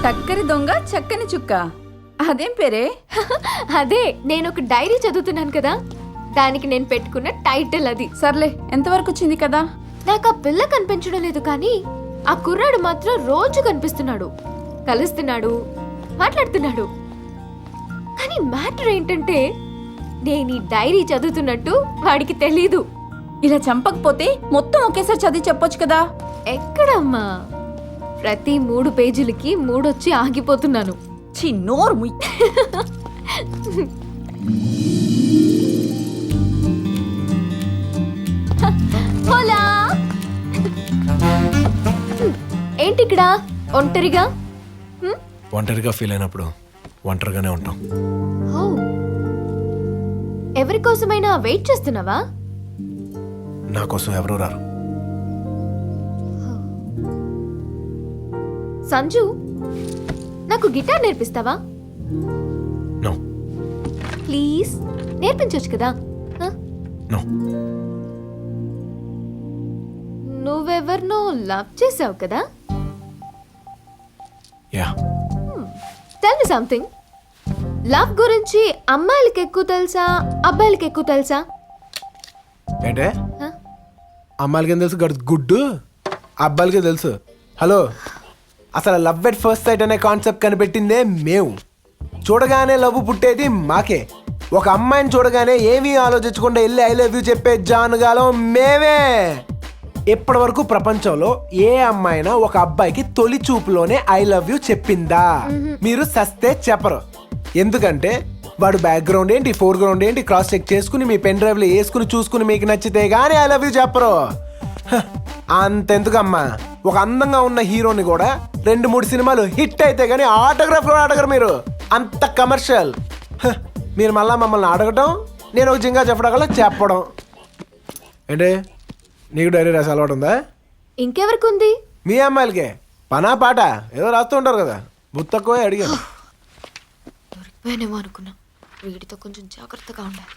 టక్కరి దొంగ చక్కని చుక్క, అదేం పేరే? అదే నేను ఒక డైరీ చదువుతున్నాను కదా, దానికి నేను పెట్టుకున్న టైటిల్ అది. సర్లే, ఎంతవరకు వచ్చింది కదా? నాకు ఆ పిల్ల కనిపించడం లేదు, కానీ ఆ కుర్రాడు మాత్రం రోజు కనిపిస్తున్నాడు, కలుస్తున్నాడు, మాట్లాడుతున్నాడు. కానీ మ్యాటర్ ఏంటంటే నేను ఈ డైరీ చదువుతున్నట్టు వాడికి తెలీదు. ఇలా చంపకపోతే మొత్తం ఒకేసారి చదివి చెప్పొచ్చు కదా. ఎక్కడమ్మా, ప్రతి 3 పేజీలకి 3 వచ్చి ఆగిపోతున్నాను. ఛీ, నోరు ముయ్. హోలా, ఏంటి ఇక్కడ ఒంటరిగా? ఒంటరిగా ఫీల్ అయినప్పుడు ఒంటరిగానే ఉంటాం. ఓ, ఎవరి కోసమైనా వెయిట్ చేస్తున్నావా? నా కోసం ఎవరు రారు. సంజు, నాకు గిటార్ నేర్పిస్తావా? నో. ప్లీజ్ నేర్పించొచ్చు కదా. నో. నువ్వెవరినో లవ్ చేసావు కదా? Yeah. Tell me something. Love గురించి అమ్మాయిలకి ఎక్కువ తెలుసా, అబ్బాయిలకి ఎక్కువ తెలుసా? ఏంటే Huh? అమ్మాయిలకి ఏం తెలుసు గుడ్డు, అబ్బాయిలకే తెలుసు. హలో, అసలు లవ్ ఎట్ ఫస్ట్ సైట్ అనే కాన్సెప్ట్ కనిపెట్టిందే మేము. చూడగానే లవ్ పుట్టేది మాకే. ఒక అమ్మాయిని చూడగానే ఏమీ ఆలోచించకుండా వెళ్ళి ఐ లవ్ యూ చెప్పే జానుగాలం మేమే. ఇప్పటి వరకు ప్రపంచంలో ఏ అమ్మాయినా ఒక అబ్బాయికి తొలి చూపులోనే ఐ లవ్ యూ చెప్పిందా? మీరు సస్తే చెప్పరు. ఎందుకంటే వాడు బ్యాక్గ్రౌండ్ ఏంటి, ఫోర్ గ్రౌండ్ ఏంటి క్రాస్ చెక్ చేసుకుని మీ పెన్ డ్రైవ్లో వేసుకుని చూసుకుని మీకు నచ్చితే గానీ ఐ లవ్ యూ చెప్పరు. హ, అంతెందుకమ్మా, ఒక అందంగా ఉన్న హీరోని కూడా 2-3 సినిమాలు హిట్ అయితే గానీ ఆటోగ్రాఫ్ కూడా అడగరు మీరు. అంత కమర్షియల్. మీరు మళ్ళా మమ్మల్ని అడగటం, నేను ఒక జింగా చెప్పడం చెప్పడం. ఏంటి, నీకు డైరీ రాసి అలవాటు ఉందా? ఇంకెవరికి ఉంది? మీ అమ్మాయిలకే పనా పాట ఏదో రాస్తూ ఉంటారు కదా, బుత్తక్కువ అడిగాను. దొరికిపోయానేమో అనుకున్నా. వీడితో కొంచెం జాగ్రత్తగా ఉండాలి.